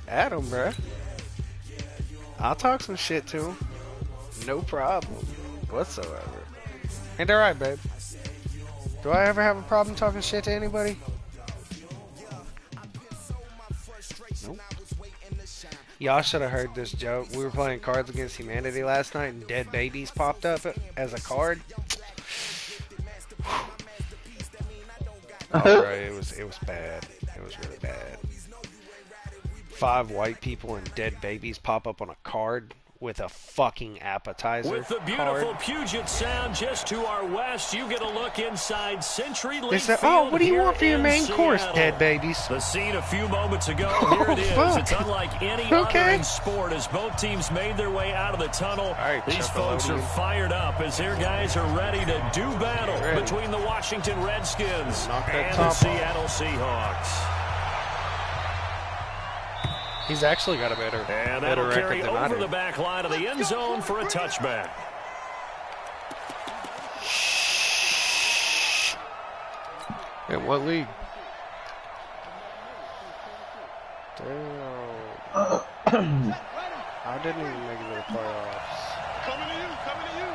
At him, bruh. I'll talk some shit to him. No problem whatsoever. Ain't that right, babe? Do I ever have a problem talking shit to anybody? Nope. Y'all should have heard this joke. We were playing Cards Against Humanity last night, and dead babies popped up as a card. Oh, bro, it was bad. It was really bad. 5 white people and dead babies pop up on a card with a fucking appetizer. With the beautiful card. Puget Sound just to our west, you get a look inside Century League. They said, Field. "Oh, what do you want for your main Seattle. course, dead babies?" The scene a few moments ago. Here it is. Fuck. It's unlike any other in sport as both teams made their way out of the tunnel. Right, these folks are fired up as their guys are ready to do battle between the Washington Redskins and the Seattle Seahawks. He's actually got a better carry record than I over do. the back line of the end zone for a touchback. In what league? Damn. I didn't even make it to the playoffs. Coming to you, coming to you.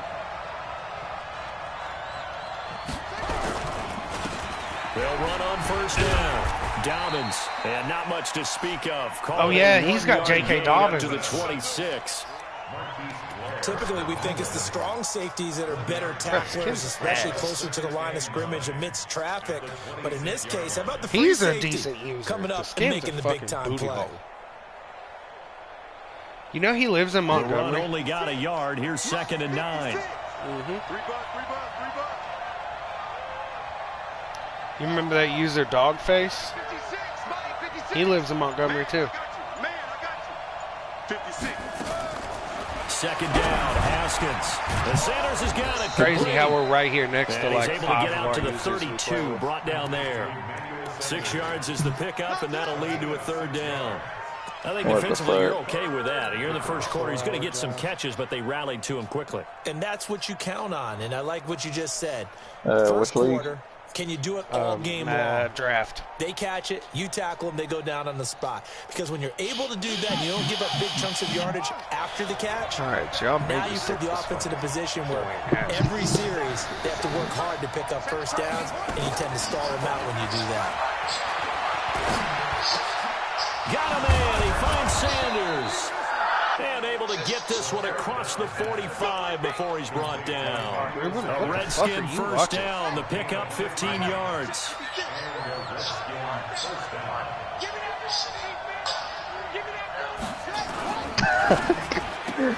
They'll run on first down. Dobbins, and not much to speak of. Oh yeah, he's got J.K. Dobbins. To the 26. Typically, we think it's the strong safeties that are better tacklers, especially closer to the line of scrimmage amidst traffic. But in this case, how about the free safety coming up and making the big-time play? You know he lives in Montgomery. The run only got a yard. Here's 2nd and 9. You remember that user dog face? He lives in Montgomery too. 2nd down, Haskins. The Sanders has got it. Crazy how we're right here next to like he's able to get out to the 32, brought down there. 6 yards is the pickup, and that'll lead to a 3rd down. I think defensively you're okay with that. You're in the first quarter. He's going to get some catches, but they rallied to him quickly. And that's what you count on, and I like what you just said. First quarter. Can you do it all game long? Draft. They catch it, you tackle them, they go down on the spot. Because when you're able to do that and you don't give up big chunks of yardage after the catch, all right, y'all now you put the offense in a position where every series they have to work hard to pick up first downs, and you tend to stall them out when you do that. Got a man. He finds Sanders. And able to get this one across the 45 before he's brought down. A Redskin first down. The pickup 15 yards.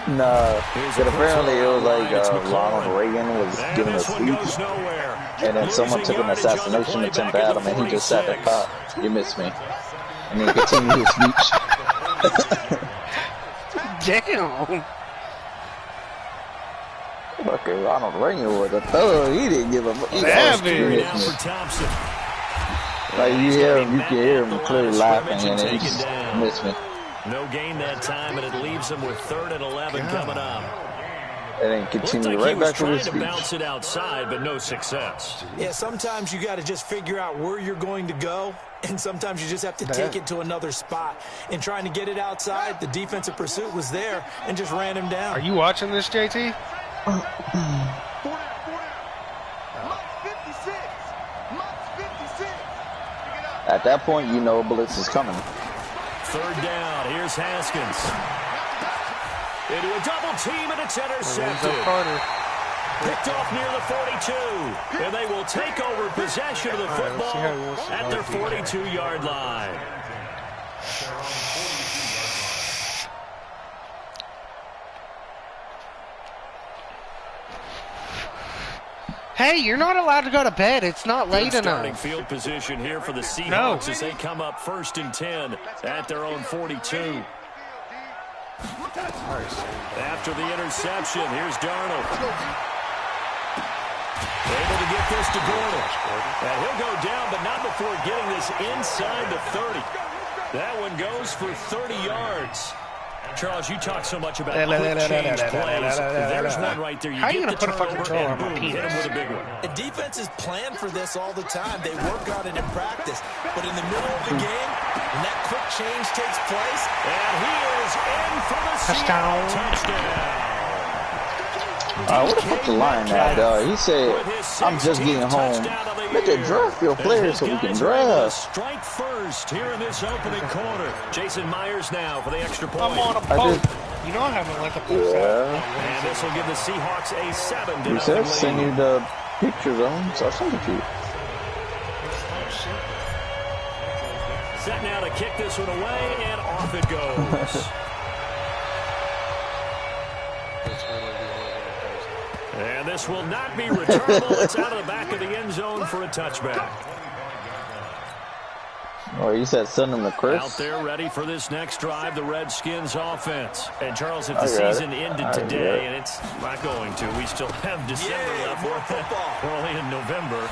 No, but apparently it was like Ronald Reagan was giving a speech, and then someone took an assassination attempt at him, and he just sat there, "Pop, you missed me," and then continued his speech. Damn. Fucking Ronald Reagan was a thug. He didn't give a fuck. Like you can hear him clearly laughing, and then he just missed me. No gain that time, and it leaves him with 3rd and 11 coming up. And then continue right back to his speech. He was trying to bounce it outside, but no success. Yeah, sometimes you got to just figure out where you're going to go, and sometimes you just have to take it to another spot. And trying to get it outside, the defensive pursuit was there and just ran him down. Are you watching this, JT? At that point, you know blitz is coming. 3rd down. Here's Haskins. Into a double team, and it's intercepted. Picked off near the 42. And they will take over possession of the football at their 42-yard line. Hey, you're not allowed to go to bed. It's not late enough. Starting field position here for the Seahawks as they come up 1st and 10 at their own 42. After the interception, here's Darnold. Able to get this to Gordon. And he'll go down, but not before getting this inside the 30. That one goes for 30 yards. Charles, you talk so much about quick change plays. There's one right there. How are you going to put a fucking controller on my hit him with a big one. The defenses plan for this all the time. They work on it in practice. But in the middle of the game, when that quick change takes place. And he is in for the touchdown. What the fuck the line at, dog? He said, I'm just getting home. Better draft your players so we can draft. Strike first here in this opening quarter. Jason Myers now for the extra point. I'm on a boat. You know I haven't let the post out. And this will give the Seahawks a 7-0 lead. You said send you the pictures of them, so I'll send it to you. Set now to kick this one away, and off it goes. And this will not be returnable. It's out of the back of the end zone for a touchback. Oh, you said send them to Chris? Out there ready for this next drive, the Redskins offense. And Charles, if the season ended today, and it's not going to, we still have December left. We're only in November.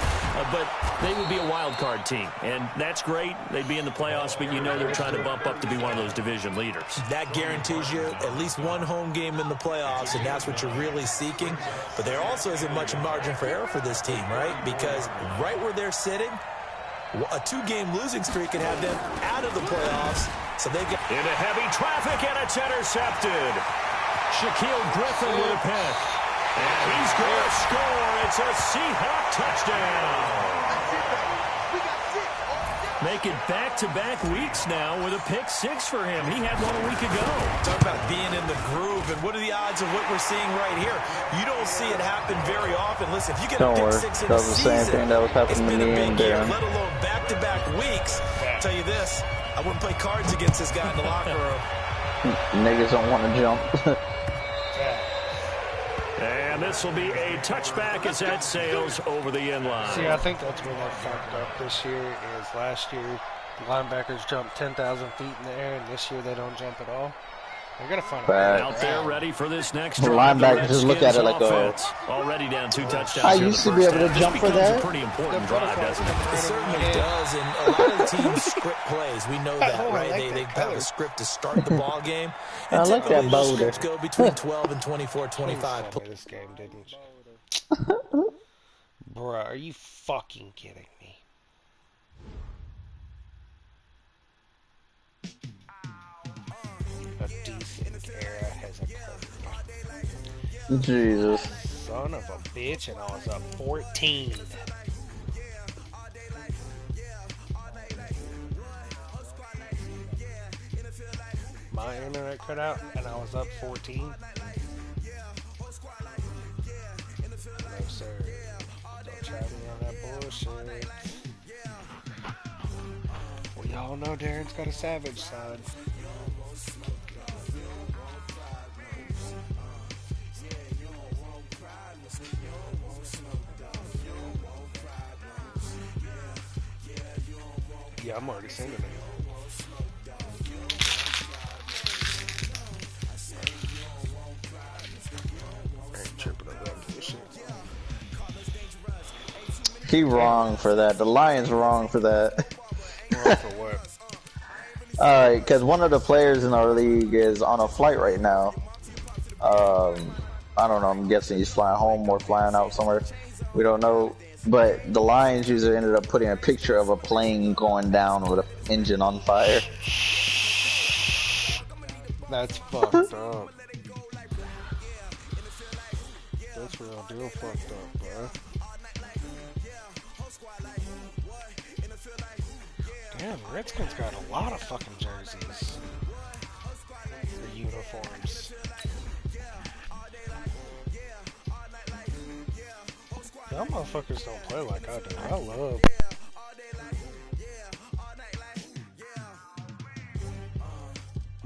But they would be a wild card team. And that's great. They'd be in the playoffs, but you know they're trying to bump up to be one of those division leaders. That guarantees you at least one home game in the playoffs, and that's what you're really seeking. But there also isn't much margin for error for this team, right? Because right where they're sitting, a two-game losing streak can have them out of the playoffs. So they've got into heavy traffic, and it's intercepted. Shaquille Griffin with a pick. And he's going to score. It's a Seahawk touchdown. Make it back-to-back weeks now with a pick six for him. He had one a week ago. Talk about being in the groove, and what are the odds of what we're seeing right here? You don't see it happen very often. Listen, if you get a pick six in a season, it's been a big year, let alone back-to-back weeks. I'll tell you this, I wouldn't play cards against this guy in the locker room. Niggas don't want to jump. And this will be a touchback as that sails over the end line. See, I think that's where they fucked up this year. Is last year linebackers jumped 10,000 feet in the air, and this year they don't jump at all. They're gonna find a way. Out there ready for this next drive. Linebackers just look at it like already down 2 touchdowns. I used to be able to jump for that. A pretty important drive, doesn't it? It certainly does, and a lot of the teams script plays. We know that, right? They have a script to start the ball game. And I like that boulder. Scripts go between 12 and 24, 25. This game didn't. Bruh, are you fucking kidding me? A decent era has occurred. Jesus. Son of a bitch, and I was up 14. My internet cut out, and I was up 14. No, sir. Don't try me on that bullshit. We all know Darren's got a savage side. Yeah, I'm already singing it. I ain't tripping over that bullshit. He wrong for that. The Lions wrong for that. Wrong for what? Alright, because one of the players in our league is on a flight right now. I don't know, I'm guessing he's flying home or flying out somewhere. We don't know. But the Lions user ended up putting a picture of a plane going down with an engine on fire. That's fucked up. That's real deal fucked up, bro. Damn, Redskins got a lot of fucking jerseys. Or uniforms. Y'all motherfuckers don't play like I do. I love.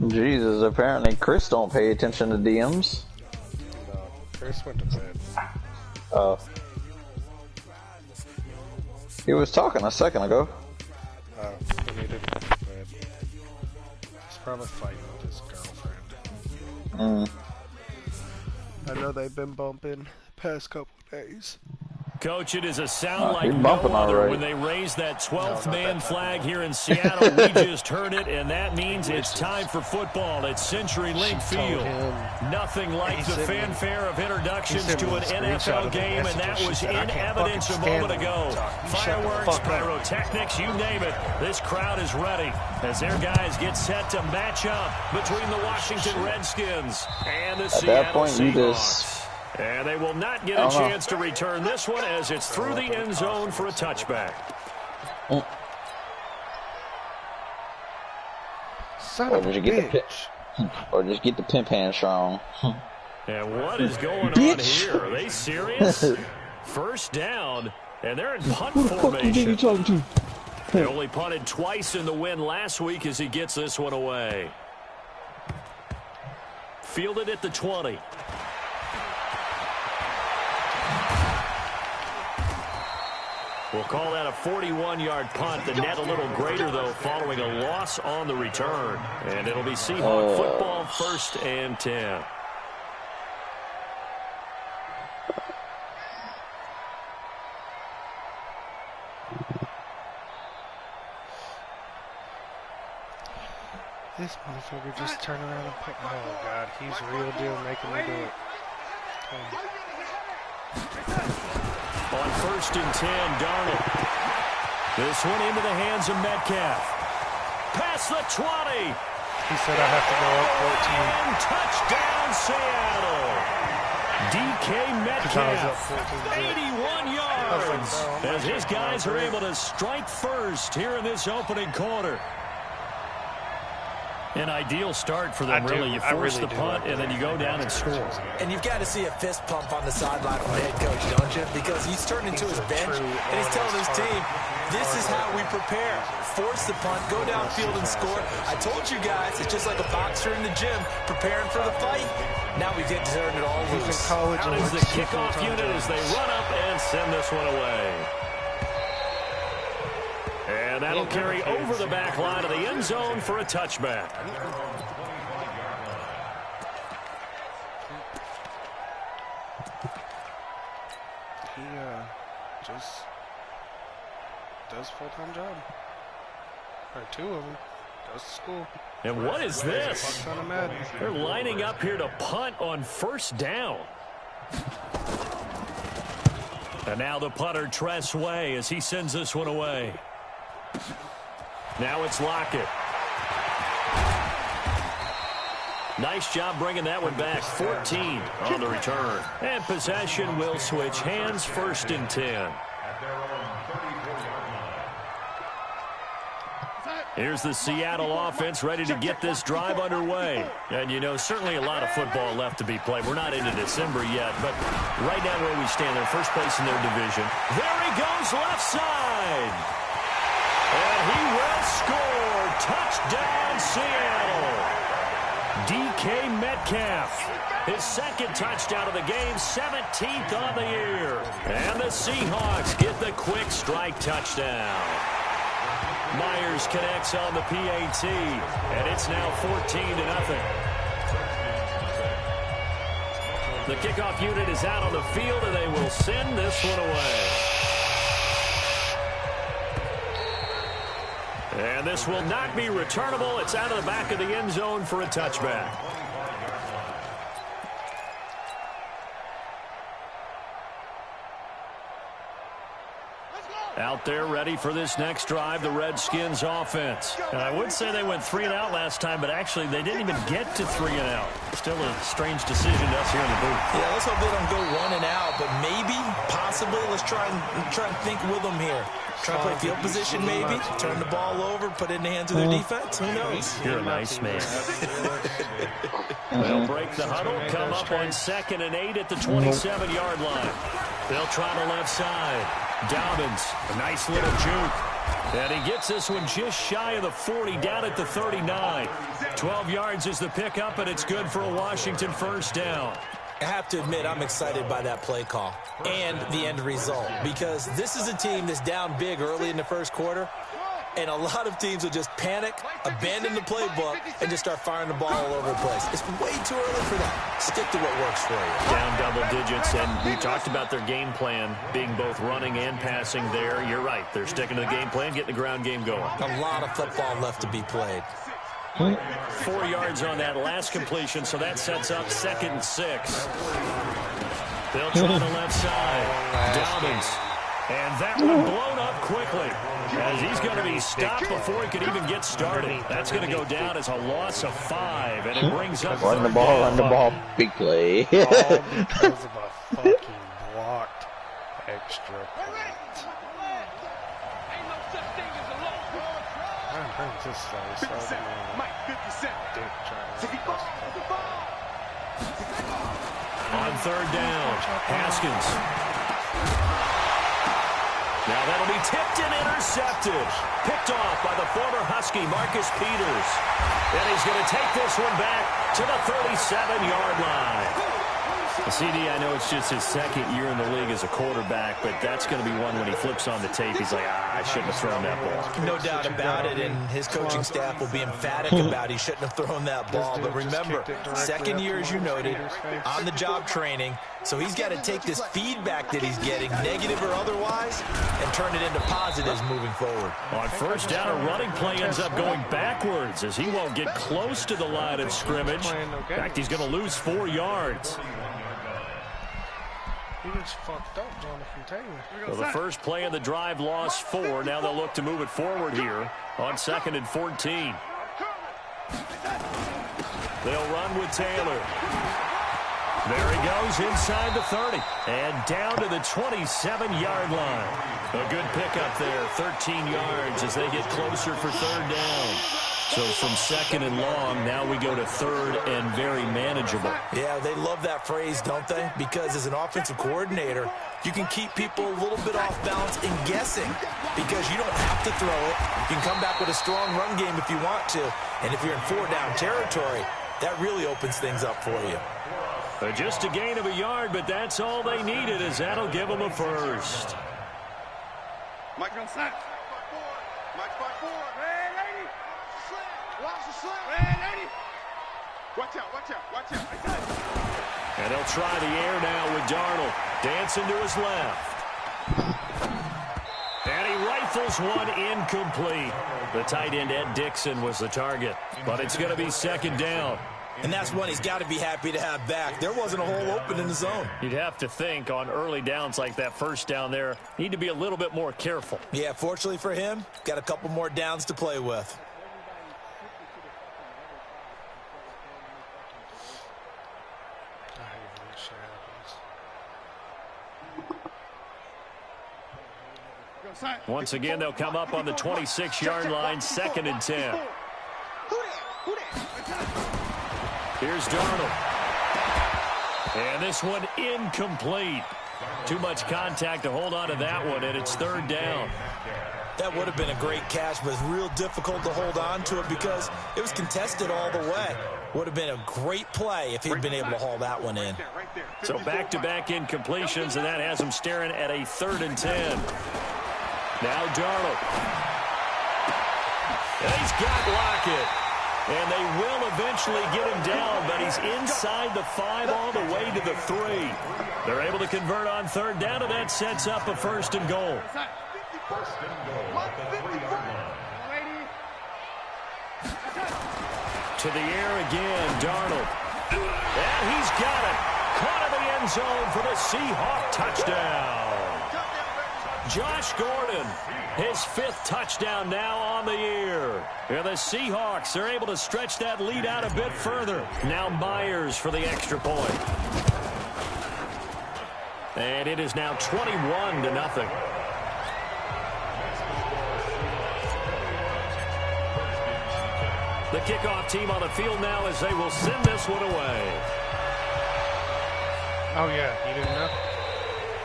Jesus, apparently Chris don't pay attention to DMs. No, Chris went to bed. Oh. He was talking a second ago. Oh, he needed to go to bed. He's probably fighting with his girlfriend. I know they've been bumping the past couple days. Coach, it is a sound like no other when they raise that 12th man flag here in Seattle. We just heard it, and that means it's time for football at CenturyLink Field. Nothing like the fanfare of introductions to an NFL game, and that was in evidence a moment ago. Fireworks, pyrotechnics, you name it. This crowd is ready as their guys get set to match up between the Washington Redskins and the Seattle Seahawks. And they will not get a chance to return this one as it's through the end zone for a touchback. Or just get the pimp hand strong. And what is going on here? Are they serious? First down, and they're in punt formation. They only punted twice in the win last week as he gets this one away. Fielded at the 20. We'll call that a 41-yard punt. The net a little greater, though, following a loss on the return. And it'll be Seahawk football, 1st and 10. This motherfucker just turned around and put... Oh, God. He's a real deal making me do it. On 1st and 10, Darnold. This one into the hands of Metcalf. Past the 20. He said I have to go up 14. And touchdown, Seattle. DK Metcalf, 81 yards. As his guys are able to strike first here in this opening quarter. An ideal start for them, really. You force the punt, and then you go down and score. And you've got to see a fist pump on the sideline from the head coach, don't you? Because he's turned into his bench, and he's telling his team, this is how we prepare. Force the punt, go downfield and score. I told you guys, it's just like a boxer in the gym, preparing for the fight. Now we get to turn it all loose. Out is the kickoff unit as they run up and send this one away. And that'll carry over the back line of the end zone for a touchback. He just does full-time job. Or 2 of them. Goes to school. And what is this? They're lining up here to punt on 1st down. And now the punter, Tress Way, as he sends this one away. Now it's Lockett. Nice job bringing that one back. 14 on the return. And possession will switch hands, 1st and 10. Here's the Seattle offense ready to get this drive underway. And, you know, certainly a lot of football left to be played. We're not into December yet, but right now where we stand, they're first place in their division. There he goes, left side. And he will score. Touchdown, Seattle. DK Metcalf. His 2nd touchdown of the game, 17th on the year. And the Seahawks get the quick strike touchdown. Myers connects on the PAT, and it's now 14-0. The kickoff unit is out on the field, and they will send this one away. And this will not be returnable. It's out of the back of the end zone for a touchback. Out there ready for this next drive, the Redskins offense. And I would say they went 3 and out last time, but actually they didn't even get to 3 and out. Still a strange decision to us here in the booth. Yeah, let's hope they don't go 1 and out, but maybe, possibly, let's try and think with them here. Try to play field position maybe, turn the ball over, put it in the hands of their defense. Who knows? You're a nice man. They'll break the huddle, come up on 2nd and 8 at the 27-yard line. They'll try the left side. Dobbins, a nice little juke. And he gets this one just shy of the 40, down at the 39. 12 yards is the pickup, and it's good for a Washington 1st down. I have to admit, I'm excited by that play call and the end result, because this is a team that's down big early in the 1st quarter. And a lot of teams will just panic, abandon the playbook, and just start firing the ball all over the place. It's way too early for that. Stick to what works for you. Down double digits, and we talked about their game plan being both running and passing there. You're right. They're sticking to the game plan, getting the ground game going. A lot of football left to be played. 4 yards on that last completion, so that sets up 2nd and 6. They'll try the left side. Dobbins. And that one blown up quickly as he's going to be stopped before he could even get started. That's going to go down as a loss of 5, and it brings up run the ball, big play. All because of a fucking blocked extra point. On 3rd down, Haskins. Now that'll be tipped and intercepted. Picked off by the former Husky, Marcus Peters. And he's going to take this one back to the 37-yard line. CD, I know it's just his 2nd year in the league as a quarterback, but that's going to be one when he flips on the tape. He's like, I shouldn't have thrown that ball. No doubt about it, and his coaching staff will be emphatic about he shouldn't have thrown that ball. But remember, 2nd year, as you noted, on-the-job training, so he's got to take this feedback that he's getting, negative or otherwise, and turn it into positives moving forward. On 1st down, a running play ends up going backwards as he won't get close to the line of scrimmage. In fact, he's going to lose 4 yards. He just fucked up Jonathan Taylor. Well, the first play of the drive lost 4. Now they'll look to move it forward here on 2nd and 14. They'll run with Taylor. There he goes inside the 30 and down to the 27-yard line. A good pickup there, 13 yards as they get closer for 3rd down. So from 2nd and long, now we go to 3rd and very manageable. Yeah, they love that phrase, don't they? Because as an offensive coordinator, you can keep people a little bit off balance and guessing because you don't have to throw it. You can come back with a strong run game if you want to. And if you're in 4-down territory, that really opens things up for you. Just a gain of a yard, but that's all they needed as that'll give them a 1st. Mike on snap. Mike 5-4. Red 80. Watch the slant. Red 80. Watch out, watch out, watch out. And they'll try the air now with Darnold. Dancing to his left. And he rifles one incomplete. The tight end, Ed Dixon, was the target. But it's going to be 2nd down. And that's one he's got to be happy to have back. There wasn't a hole open in the zone. You'd have to think on early downs like that 1st down there, need to be a little bit more careful. Yeah, fortunately for him, got a couple more downs to play with. Once again, they'll come up on the 26-yard line, 2nd and 10. Here's Darnold. And this one incomplete. Too much contact to hold on to that one, and it's 3rd down. That would have been a great catch, but it's real difficult to hold on to it because it was contested all the way. Would have been a great play if he'd been able to haul that one in. So back-to-back incompletions, and that has him staring at a 3rd and 10. Now Darnold. And he's got Lockett. And they will eventually get him down, but he's inside the 5 all the way to the 3. They're able to convert on 3rd down, and that sets up a 1st and goal. To the air again, Darnold. And he's got it. Caught in the end zone for the Seahawk touchdown. Josh Gordon, his 5th touchdown now on the year. And the Seahawks are able to stretch that lead out a bit further. Now Myers for the extra point. And it is now 21-0. The kickoff team on the field now as they will send this one away. Oh, yeah. You didn't know?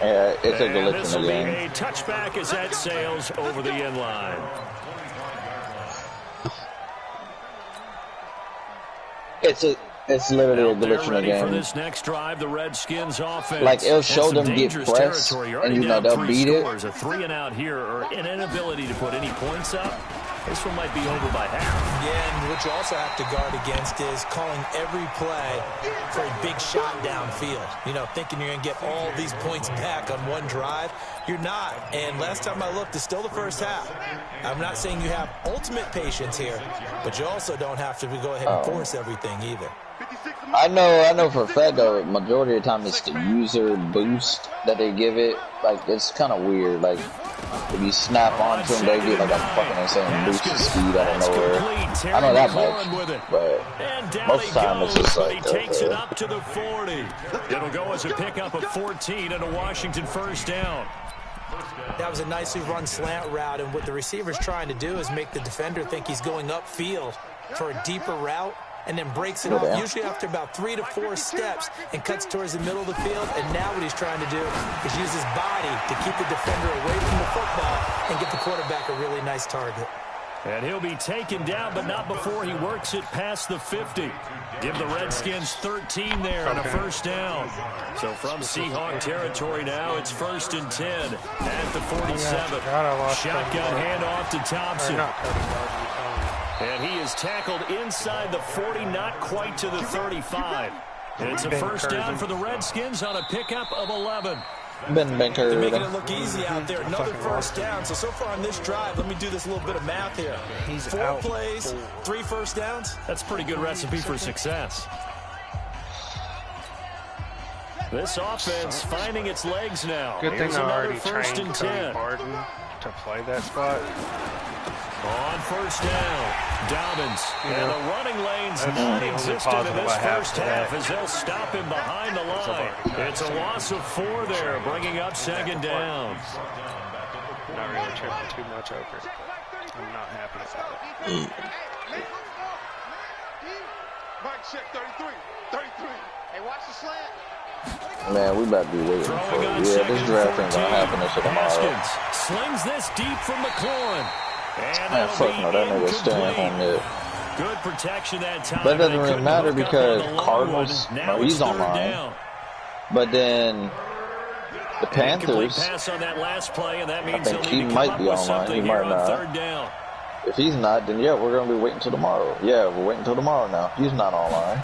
Yeah, it's a glitch this in will the be game. a touchback as that sails over the end line. It's literally a They're glitch in the ready for game. this next drive. The Redskins offense. Like, it'll show has some them get dangerous pressed, territory. and, you know, Already down they'll 3 beat it. scores. A 3 and out here, or an inability to put any points up. This one might be over by half. Yeah, and what you also have to guard against is calling every play for a big shot downfield. You know, thinking you're going to get all these points back on one drive. You're not. And last time I looked, it's still the first half. I'm not saying you have ultimate patience here, but you also don't have to go ahead and force everything either. I know for a fact though, majority of the time it's the user boost that they give it. Like, it's kind of weird. Like, if you snap onto them, they get like a fucking insane boost of speed out of nowhere. I know that much, but most of the time it's just like takes it up to the 40. It'll go as a pickup of 14 and a Washington first down. That was a nicely run slant route, and what the receiver's trying to do is make the defender think he's going upfield for a deeper route, and then breaks it off, usually after about 3 to 4 steps, and cuts towards the middle of the field. And now what he's trying to do is use his body to keep the defender away from the football and get the quarterback a really nice target. And he'll be taken down, but not before he works it past the 50. Give the Redskins 13 there and a first down. So from Seahawk territory now, it's 1st and 10 at the 47. Shotgun handoff to Thompson. And he is tackled inside the 40, not quite to the 35. And it's a first down for the Redskins on a pickup of 11. They're making it look easy out there. Another first down. So far on this drive, let me do this little bit of math here. 4 plays, 3 first downs. That's a pretty good recipe for success. This offense finding its legs now. Good thing I already first trained and Cody 10. Barton to play that spot. On first down, Dobbins. And the running lane's non-existent in this first half as they'll stop him behind the line. It's a loss of 4 there, bringing up 2nd down. Not really tripping too much over it, but I'm not happy about it. Mike, check 33. 33. Hey, watch the slant. Man, we about to be waiting for it. Yeah, this draft ain't gonna happen until tomorrow. Slings this deep from McLaurin. Man, fuck no, that nigga's staying home there. Good protection that time. But it doesn't really matter because Cardinals, no, he's online. But then the Panthers, pass on that last play, and that means I think he might be online. He might not. If he's not, then yeah, we're gonna be waiting till tomorrow. Yeah, we're waiting till tomorrow now. He's not online.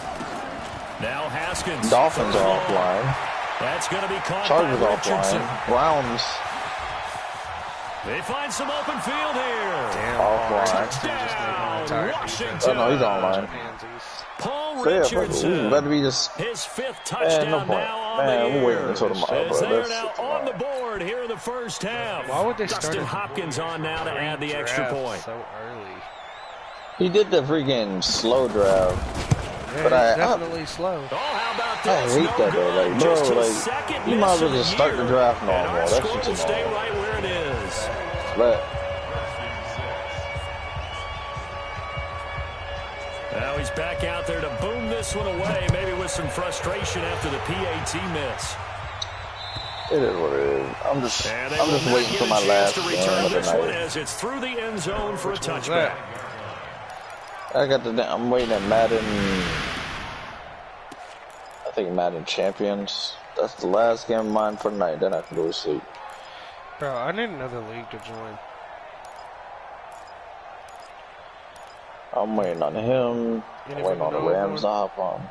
Now Haskins. Dolphins are offline. That's gonna be caught. Chargers by offline. Browns. They find some open field here. Damn, Touchdown, Washington. Oh no, he's online. Paul Richardson. Better be just his 5th touchdown no point. now on Man, the year. we're waiting until tomorrow, bro. They are now on the board here in the first half. Why would they start Dustin Hopkins on now to add the extra point. So early. He did the freaking slow drive. Yeah, but definitely slow. Oh, how about I this? hate that though. Like, bro, like, you might as well just start the draft normal. That shit's will stay annoying. right where it is. But now he's back out there to boom this one away, maybe with some frustration after the PAT miss. it is what it is. I'm just waiting for my last game of the night. As it's through the end zone for a touchback. I'm waiting at Madden. I think Madden Champions. That's the last game of mine for the night. Then I can go to sleep. Bro, I need another league to join. I'm waiting on him. I'm waiting on the Rams to hop on.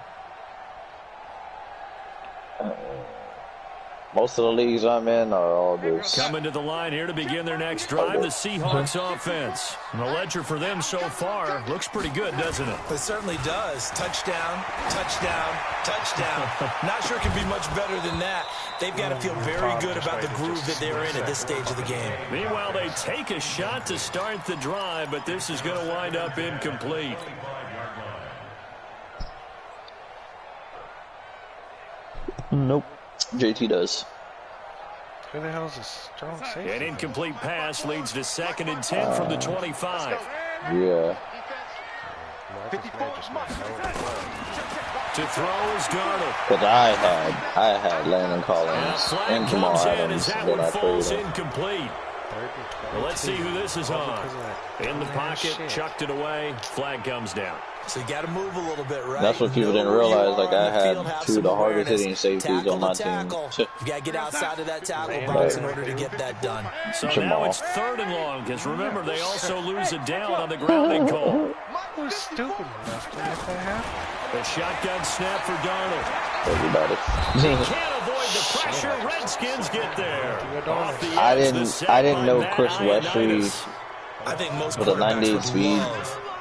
Most of the leagues I'm in are all this. Coming to the line here to begin their next drive, the Seahawks offense. And the ledger for them so far looks pretty good, doesn't it? It certainly does. Touchdown, touchdown, touchdown. Not sure it can be much better than that. They've got to feel very good about the groove that they're in at this stage of the game. Meanwhile, they take a shot to start the drive, but this is going to wind up incomplete. Nope. JT does. Who the hell is this strong safety? An incomplete pass leads to 2nd and 10 from the 25. Yeah. To throw is guarded. Because I had Landon Collins and Jamal Adams, then I traded him. Incomplete. Well, let's see who this is on. In the pocket, chucked it away. Flag comes down. So you got to move a little bit, right? That's what people didn't realize. Like, I had two of the hardest hitting safeties on my team. You got to get outside of that tackle box in order to get that done. So now it's 3rd and long, because remember, they also lose it down on the grounding call. Who's stupid enough to let that happen? The shotgun snap for Darnold. Everybody. He can't avoid the pressure. Redskins get there. I didn't know Chris Westry I think most with a 98 speed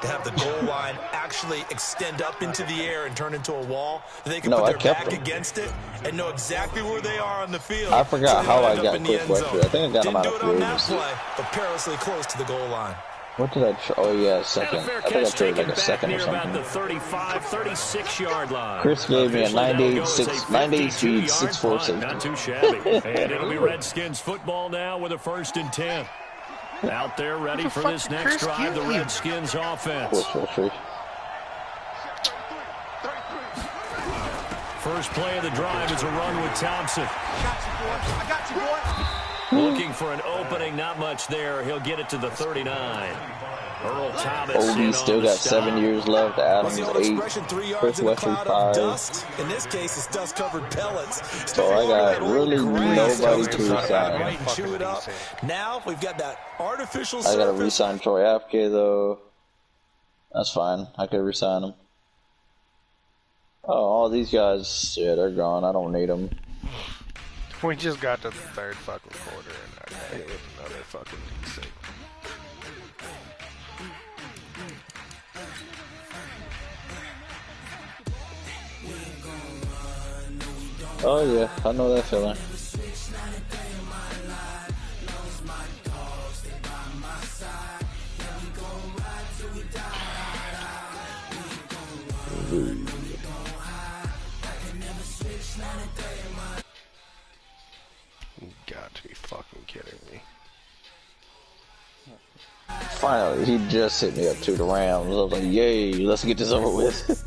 to have the goal line actually extend up into the air and turn into a wall. They can No, put I their kept back him. against it and know exactly where they are on the field. I forgot so how I end up got in the Chris end Westry. zone. I think I got him Didn't out do of it on that free play, but perilously close to the goal line. What did I oh yeah, second. I think I traded like a second or About the something. 35, 36-yard line. Chris gave me a Officially 98 speed, 6'4" safety. Not too shabby. And it'll be Redskins football now with a 1st and 10. Out there ready for this next drive, the Redskins offense. First play of the drive is a run with Thompson. I got you, boy. Looking for an opening, not much there. He'll get it to the 39. Earl Thomas. Oldie still got 7 years left. Adams 8. Chris Westry 5. In this case, it's dust-covered pellets. So I got really nobody to resign. Chew it up. Now we've got that artificial I gotta surface. resign Troy Apke though. That's fine. I could resign him. Oh, all these guys, yeah, they're gone. I don't need them. We just got to the 3rd fucking quarter and I got hit with another fucking D6. Oh yeah, I know that feeling. You got to be fucking kidding me. Finally, he just hit me up to the Rams. I was like, yay, let's get this over with.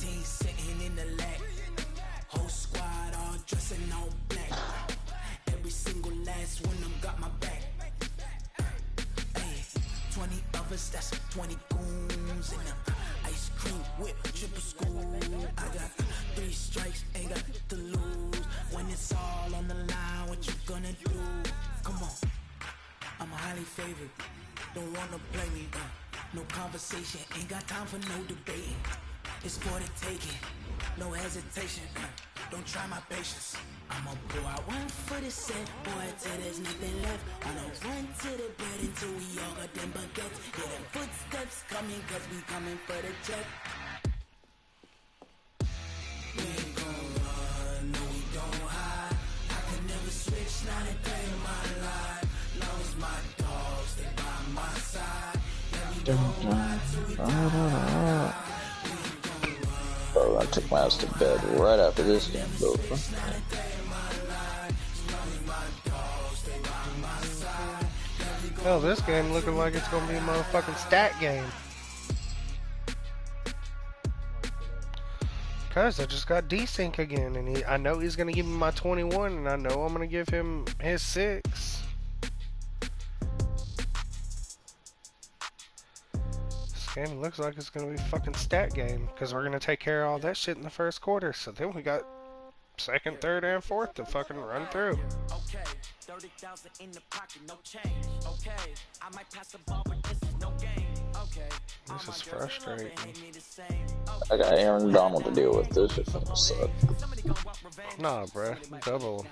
Don't wanna play me, no conversation, ain't got time for no debating. It's for the taking, no hesitation, don't try my patience. I'ma pull out 1 foot of set, boy, till there's nothing left. I'ma run to the bed until we all got them baguettes. Hear them footsteps coming, cause we coming for the check. We ain't gon' run, no we don't hide. I can never switch, not a day in my life. Lost my dogs, they by my side. Bro, I took my ass to bed right after this game, bro. Hell, this game looking like it's gonna be a motherfucking stat game. Cause I just got desync again, and I know he's gonna give me my 21, and I know I'm gonna give him his 6. This game looks like it's gonna be a fucking stat game, cause we're gonna take care of all that shit in the 1st quarter. So then we got 2nd, 3rd, and 4th to fucking run through. Okay, 30,000 in the pocket, no change. Okay, I might pass the ball, but this is no game. Okay, this is frustrating. I got Aaron Donald to deal with. This shit's gonna suck. Nah, bruh. Double.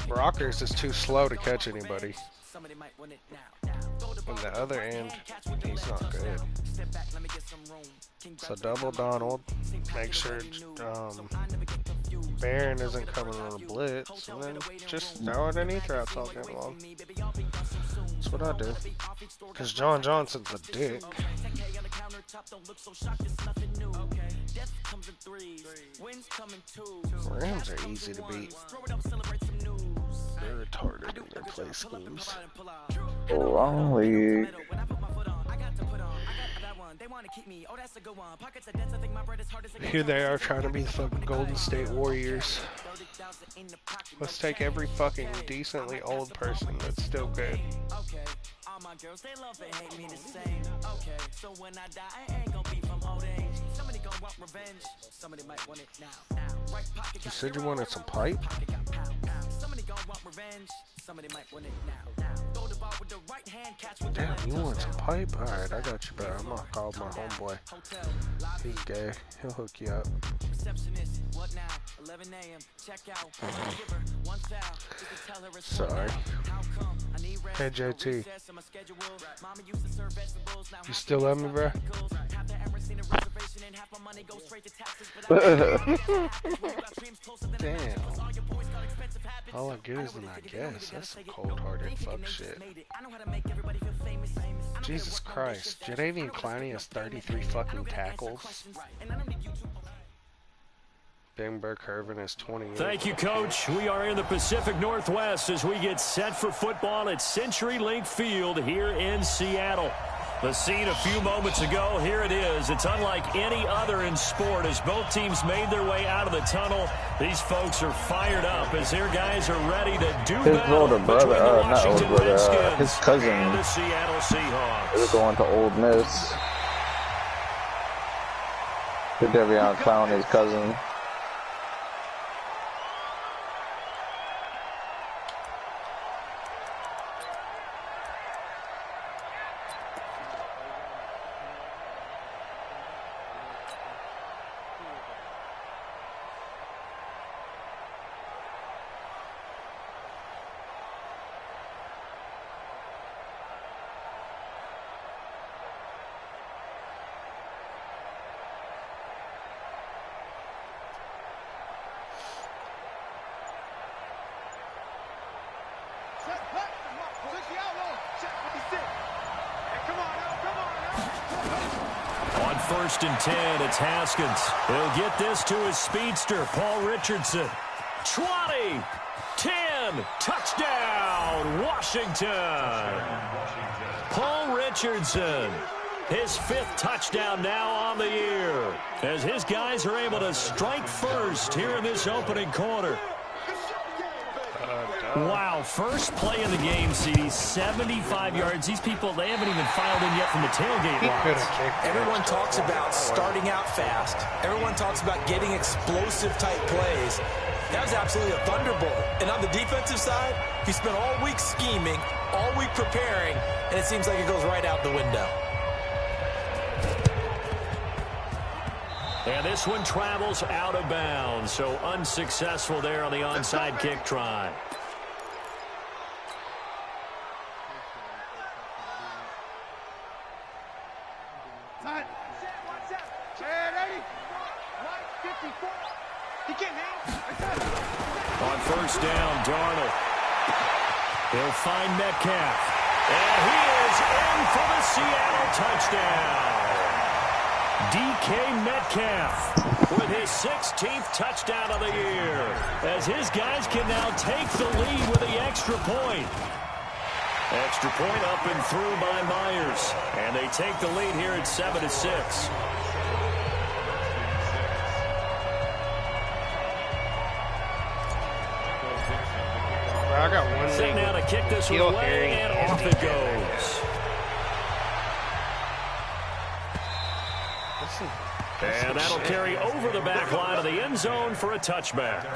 Rockers is too slow to catch anybody. On the other end, he's not good. So double Donald. Make sure Barron isn't coming on a blitz, and then just throw it underneath routes all game long. That's what I do. Cause John Johnson's a dick. Rams are easy to beat. They're retarded in their play schemes. Wrong league. Here they are trying to be the fucking Golden State Warriors. Let's take every fucking decently old person that's still good. So when I die, I ain't gonna be from old age. Somebody gonna want revenge. Somebody might want it now. Right pocket. You said you wanted some pipe? Somebody gonna want revenge. Somebody might want it now. Throw the ball with the right hand, catch with the Damn, left. you want some pipe? Alright, I got you, bro. I'm gonna call my homeboy. He's gay. He'll hook you up. Receptionist, what now? 11 a.m. Check out. Give her one foul. Just to tell her it's Sorry. how come? I need rest. Hey, JT. Recess in my schedule. Mama used to serve vegetables. Now You still love me, bro? have the Emerson a reservation and half my money goes straight to taxes. But Damn. All I get is an I guess. That's some cold-hearted fuck shit. I know how to make everybody feel famous. Jesus Christ. Jadavian Clowney has 33 fucking tackles. Bamberg Hervin has 28. Thank you, Coach. We are in the Pacific Northwest as we get set for football at CenturyLink Field here in Seattle. The scene a few moments ago, here it is. It's unlike any other in sport as both teams made their way out of the tunnel. These folks are fired up as their guys are ready to do his battle older brother, between the not older Washington brother, Redskins his cousin, and the Seattle Seahawks. they're going to Old Miss. Jadavion Clowney's cousin. On 1st and 10, it's Haskins. He'll get this to his speedster, Paul Richardson. 20, 10, touchdown, Washington. Paul Richardson, his 5th touchdown now on the year, as his guys are able to strike first here in this opening quarter. Wow, first play in the game, CD, 75 yards. These people, they haven't even filed in yet from the tailgate lines. Everyone talks about starting out fast. Everyone talks about getting explosive type plays. That was absolutely a thunderbolt. And on the defensive side, he spent all week scheming, all week preparing, and it seems like it goes right out the window. And this one travels out of bounds, so unsuccessful there on the onside kick try. On 1st down, Darnold. He'll find Metcalf. And he is in for the Seattle touchdown. DK Metcalf with his 16th touchdown of the year, as his guys can now take the lead with the extra point. Extra point up and through by Myers, and they take the lead here at 7-6. I got one Set now to kick this one away, and off it goes. And that'll carry over the back line of the end zone for a touchback.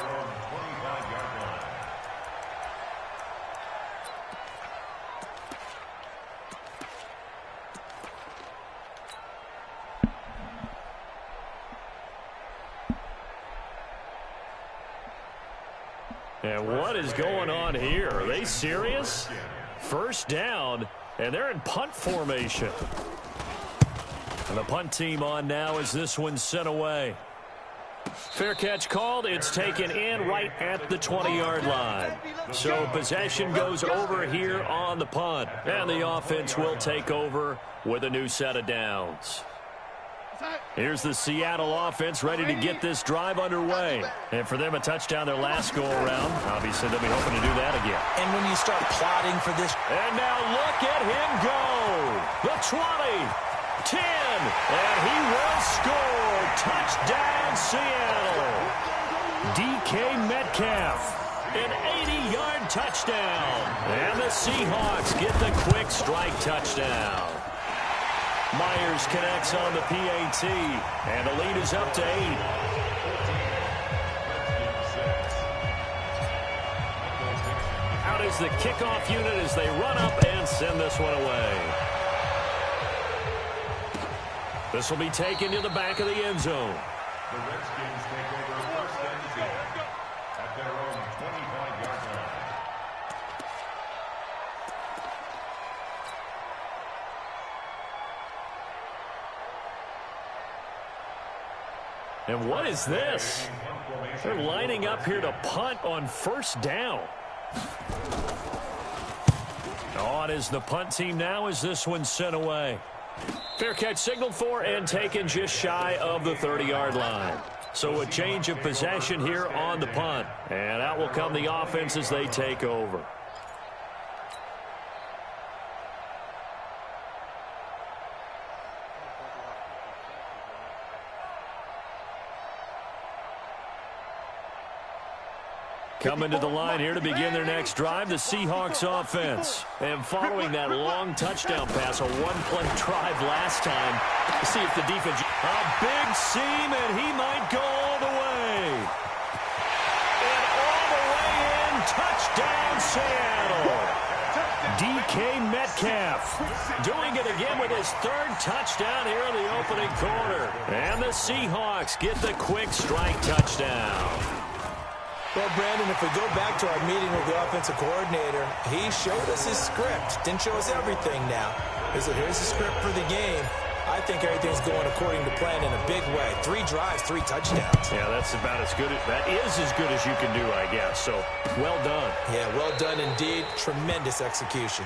And what is going on here? Are they serious? 1st down, and they're in punt formation. And the punt team on now as this one's sent away. Fair catch called. It's taken in right at the 20-yard line. So possession goes over here on the punt. And the offense will take over with a new set of downs. Here's the Seattle offense ready to get this drive underway. And for them, a touchdown their last go-around. Obviously, they'll be hoping to do that again. And when you start plotting for this... And now look at him go. The 20, 10, and he will score. Touchdown, Seattle. DK Metcalf, an 80-yard touchdown. And the Seahawks get the quick strike touchdown. Myers connects on the PAT, and the lead is up to 8. Out is the kickoff unit as they run up and send this one away. This will be taken to the back of the end zone. The Redskins take over first and 10 at their own 25-yard line. And what is this? They're lining up here to punt on first down. On is the punt team now as this one's sent away. Fair catch signaled for and taken just shy of the 30-yard line. So a change of possession here on the punt. And out will come the offense as they take over. Coming to the line here to begin their next drive, the Seahawks offense. And following that long touchdown pass, a one-play drive last time, to see if the defense... A big seam, and he might go all the way. And all the way in, touchdown Seattle. DK Metcalf doing it again with his third touchdown here in the opening quarter. And the Seahawks get the quick strike touchdown. Well, Brandon, if we go back to our meeting with the offensive coordinator, he showed us his script. Didn't show us everything now. He said, here's the script for the game. I think everything's going according to plan in a big way. 3 drives, 3 touchdowns. Yeah, that's about as good. That is as good as you can do, I guess. So, well done. Yeah, well done indeed. Tremendous execution.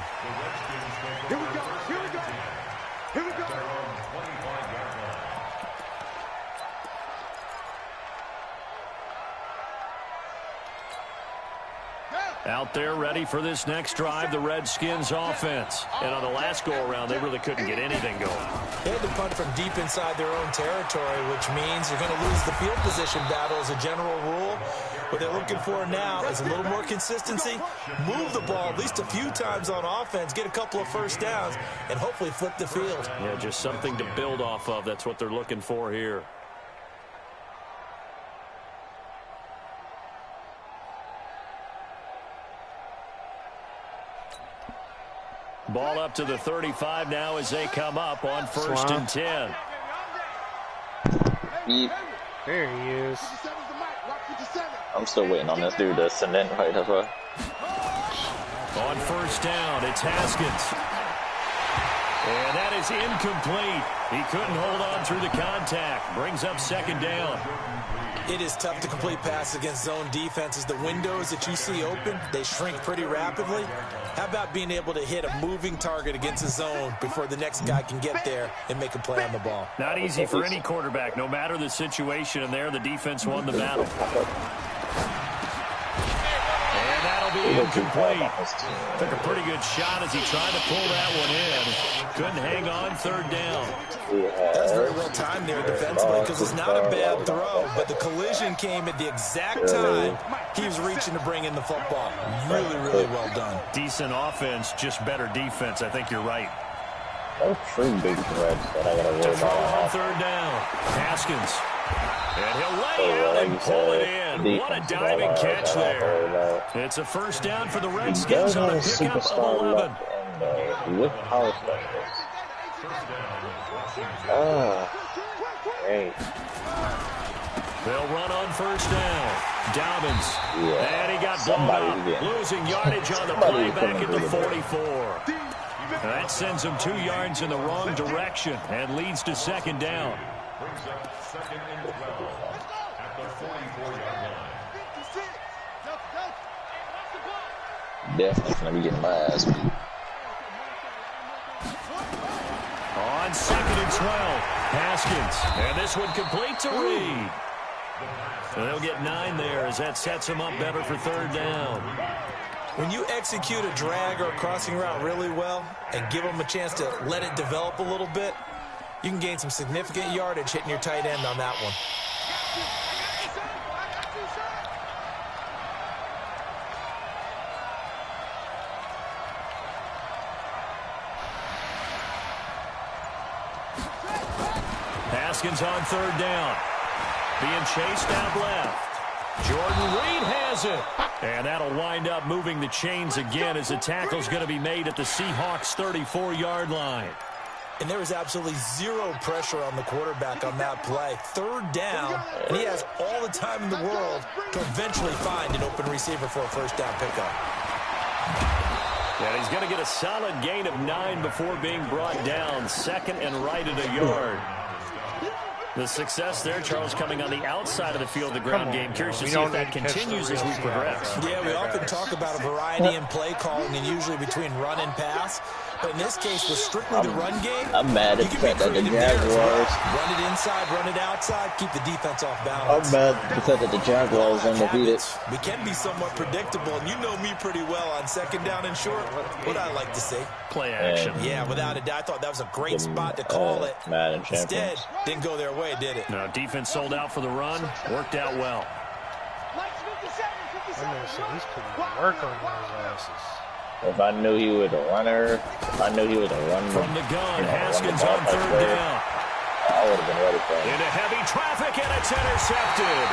Here we go. Here we go. Here we go. Out there ready for this next drive, the Redskins offense. And on the last go-around, they really couldn't get anything going. They had to punt from deep inside their own territory, which means you're going to lose the field position battle as a general rule. What they're looking for now is a little more consistency, move the ball at least a few times on offense, get a couple of first downs, and hopefully flip the field. Yeah, just something to build off of. That's what they're looking for here. Ball up to the 35 now as they come up on first and 10. There he is. I'm still waiting on this dude to send in right over. On first down, it's Haskins. And that is incomplete. He couldn't hold on through the contact. Brings up second down. It is tough to complete passes against zone defenses. The windows that you see open, they shrink pretty rapidly. How about being able to hit a moving target against a zone before the next guy can get there and make a play on the ball? Not easy for any quarterback, no matter the situation. And there, the defense won the battle. And that'll be incomplete. Took a pretty good shot as he tried to pull that one in. Couldn't hang on third down. That's very well timed there defensively because it's not a bad throw, but the collision came at the exact time he was reaching to bring in the football. Really, really well done. Decent offense, just better defense. I think you're right. Those 3 big threats that I gotta worry about. On third down, Haskins. And he'll lay out and pull it in. What a diving catch there. It's a first down for the Redskins on a pickup of 11. With power specialists. Great. They'll run on first down. Dobbins. And he got blown up. Losing yardage on the play back at the 44. That sends him 2 yards in the wrong direction and leads to second down. Brings up second and 12 at the 44-yard line. Definitely gonna be getting my ass beat. On second and 12, Haskins. And this one complete to Reed. And they'll get 9 there as that sets them up better for third down. When you execute a drag or a crossing route really well and give them a chance to let it develop a little bit, you can gain some significant yardage hitting your tight end on that one. Haskins on third down. Being chased out left. Jordan Reed has it. And that'll wind up moving the chains again as the tackle's going to be made at the Seahawks' 34-yard line. And there was absolutely zero pressure on the quarterback on that play. Third down, and he has all the time in the world to eventually find an open receiver for a first down pickup. And he's going to get a solid gain of 9 before being brought down. Second and right at a yard. The success there, Charles, coming on the outside of the field, the ground game. Curious to see if that continues as we progress. Yeah, we often talk about a variety in play calling and usually between run and pass. But in this case, with strictly the run game, I'm mad at the Jaguars. Run it inside, run it outside, keep the defense off balance. I'm mad because of the Jaguars undefeated. We can be somewhat predictable, and you know me pretty well on second down and short. What I like to see. Play action. Yeah, without a doubt. I thought that was a great spot to call it. Madden Instead, didn't go their way, did it? No, defense sold out for the run. Worked out well. I'm going to say he's putting work on those asses. If I knew he was a runner, From the gun, Haskins on third down. I would have been ready for him. Into heavy traffic, and it's intercepted.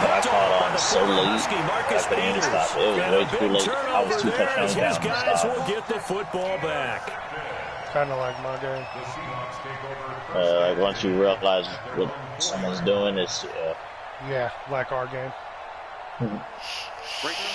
But I caught on so late after the stop. It was way too late. I was 2 touchdowns down. His guys will get the football back. Kind of like my game. Like once you realize what someone's doing, it's yeah, like our game.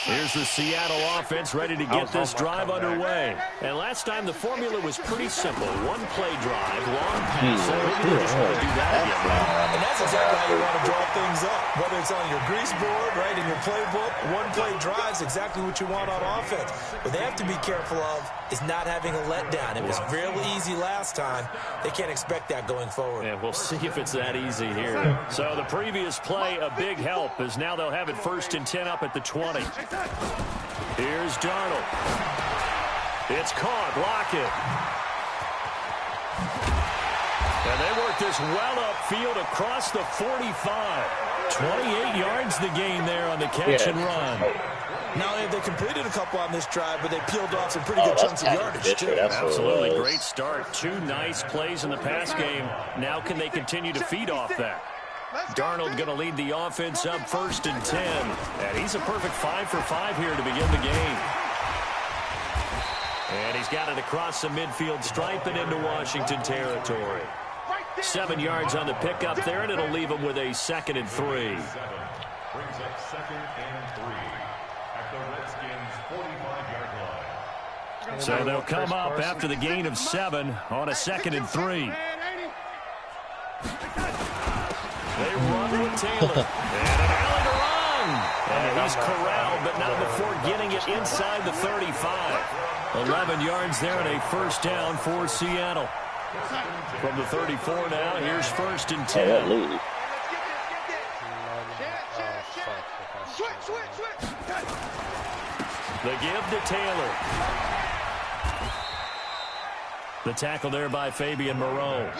Here's the Seattle offense ready to get this drive underway. And last time the formula was pretty simple. One play drive, long pass. So maybe they just want to do that again. And that's exactly how you want to draw things up. Whether it's on your grease board, right, in your playbook, one play drive is exactly what you want on offense. What they have to be careful of is not having a letdown. It was really easy last time. They can't expect that going forward. And we'll see if it's that easy here. So the previous play, a big help, as now they'll have it 1st and 10 up at the 20. Here's Darnold. It's caught. Lockett. And they work this well upfield across the 45. 28 yards the gain there on the catch and run. Not only have they completed a couple on this drive, but they peeled off some pretty good chunks of yardage, too. Absolutely. Great start. 2 nice plays in the pass game. Now can they continue to feed off that? Darnold going to lead the offense up 1st and 10. And he's a perfect 5 for 5 here to begin the game. And he's got it across the midfield stripe and into Washington territory. 7 yards on the pickup there, and it'll leave him with a 2nd and 3. Brings up 2nd and 3 at the Redskins' 45-yard line. So they'll come up after the gain of 7 on a 2nd and 3. They run with Taylor. And an alley to run. And he's corralled, but not before getting it inside the 35. 11 yards there and a 1st down for Seattle. From the 34 now, here's 1st and 10. The give to Taylor. The tackle there by Fabian Moreau.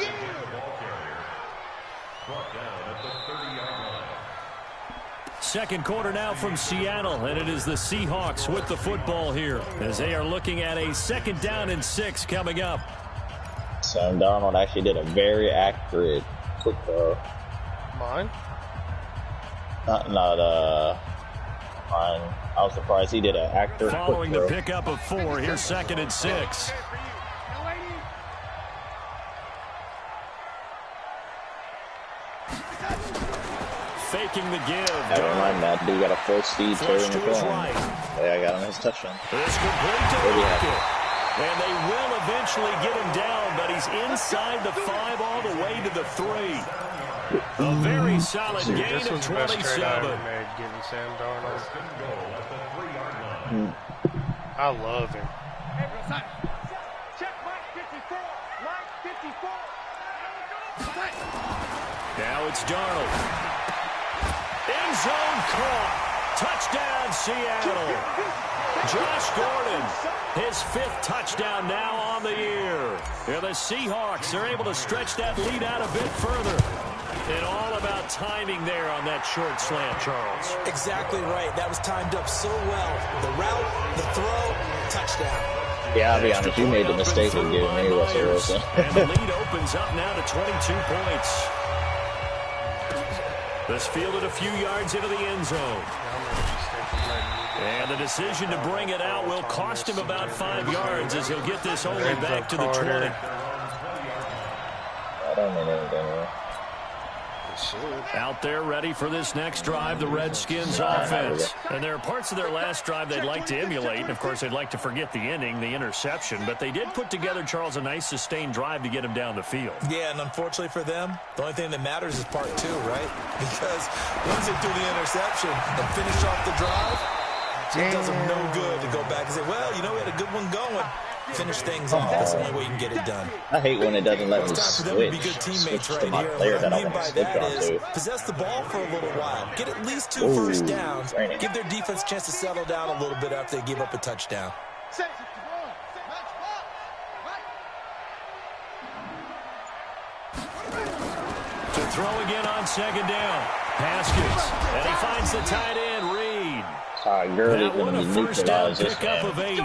Second quarter now from Seattle, and it is the Seahawks with the football here as they are looking at a 2nd down and 6 coming up. Sam Darnold actually did a very accurate quick throw. Mine? Not mine. I was surprised he did an accurate Following quick the throw. pickup of 4, here's 2nd and 6. Faking the give. Never mind that. Dude got a full speed carry in the his phone. right. Yeah, I got him his touchdown. It's complete to Lockett. And they will eventually get him down, but he's inside the 5 all the way to the 3. A very solid gain This of was the best trade I 27. ever made, getting Sam Darnold. I love him. Now it's Darnold. End zone caught. Touchdown, Seattle. Josh Gordon, his 5th touchdown now on the year. And the Seahawks are able to stretch that lead out a bit further. And all about timing there on that short slant, Charles. Exactly right. That was timed up so well. The route, the throw, touchdown. Yeah, I'll be honest. You made the mistake of giving me Russell Wilson. And the lead opens up now to 22 points. This fielded a few yards into the end zone. And the decision to bring it out will cost him about 5 yards as he'll get this only back to the 20. I don't know anything. Out there ready for this next drive, the Redskins offense. And there are parts of their last drive they'd like to emulate. And, of course, they'd like to forget the ending, the interception. But they did put together, Charles, a nice sustained drive to get him down the field. Yeah, and unfortunately for them, the only thing that matters is part 2, right? Because once they do the interception and finish off the drive, it does them no good to go back and say, well, you know, we had a good one going. Finish things off. That's the only way you can get it done. I hate when it doesn't let me switch. Be good teammates right to my here. player that I mean want by to switch that on is to. possess the ball for a little while. Get at least 2 first downs. Give their defense a chance to settle down a little bit after they give up a touchdown. To throw again on second down. Haskins. And he finds the tight end, Reed. That one a first down pickup of 8.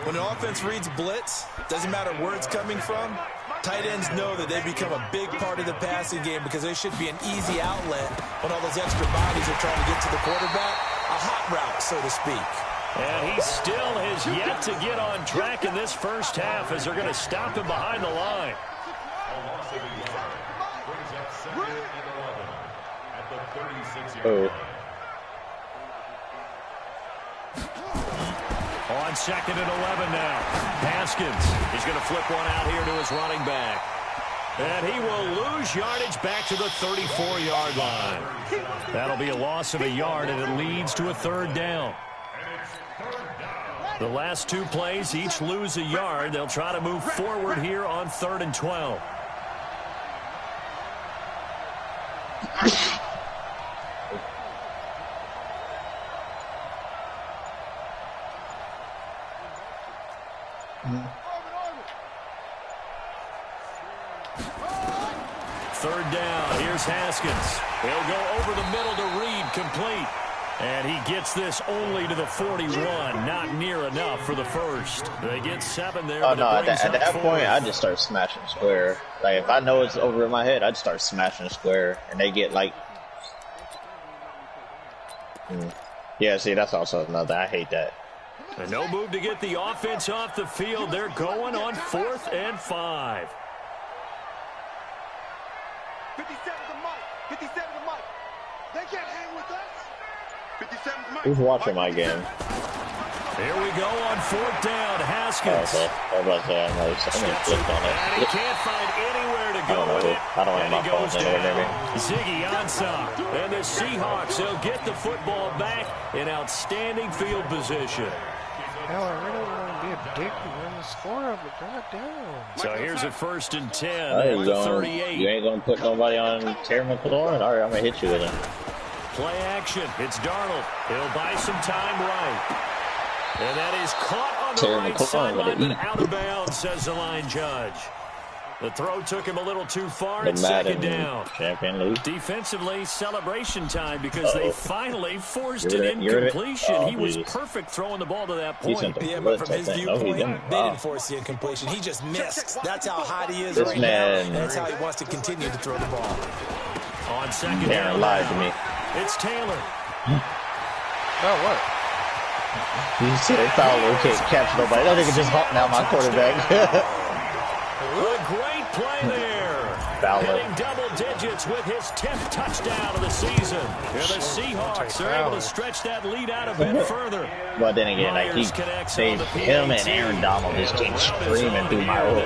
When an offense reads blitz, doesn't matter where it's coming from, tight ends know that they become a big part of the passing game because they should be an easy outlet when all those extra bodies are trying to get to the quarterback. A hot route, so to speak. And he still has yet to get on track in this first half as they're going to stop him behind the line. Oh. On second and 11 now. Haskins is going to flip one out here to his running back. And he will lose yardage back to the 34-yard line. That'll be a loss of a yard, and it leads to a third down. The last 2 plays each lose a yard. They'll try to move forward here on 3rd and 12. Third down. Here's Haskins. He'll go over the middle to Reed, complete. And he gets this only to the 41. Not near enough for the first. They get 7 there. Oh, no, at that point, I just start smashing square. Like, if I know it's over in my head, I'd start smashing square. And they get, like... Yeah, see, that's also another. I hate that. And no move to get the offense off the field. They're going on 4th and 5. 57 to Mike. 57 to Mike. They can't hang with us. 57 to Mike. Who's watching my game? Here we go on 4th down. Haskins. Oh, okay. I was about to say, I'm going to click on it. And he can't find anywhere to go with it. I don't have my phone anywhere near me. Ziggy Ansah. And the Seahawks, they'll get the football back in outstanding field position. Hell, I really want to be a dick and run the score up, but goddamn. So here's a 1st and 10 at the 38. You ain't going to put nobody on Terry McLaurin? All right, I'm going to hit you with it. Play action. It's Darnold. He'll buy some time right. And that is caught on the right sideline, but out of bounds, says the line judge. The throw took him a little too far. It's second down. Champion League. Defensively, celebration time because they finally forced an incompletion. He was perfect throwing the ball to that point. Yeah, but from his viewpoint, they didn't force the incompletion. He just missed. That's how hot he is right now. And that's how he wants to continue to throw the ball. On second down, lied to me. It's Taylor. Oh, what? You said they foul, can't catch nobody. I think it just hot now, my quarterback. A great play there. Hitting double digits with his 10th touchdown of the season. And the Seahawks are able to stretch that lead out a bit further. But then again, like him and Aaron Donald just came screaming through my line.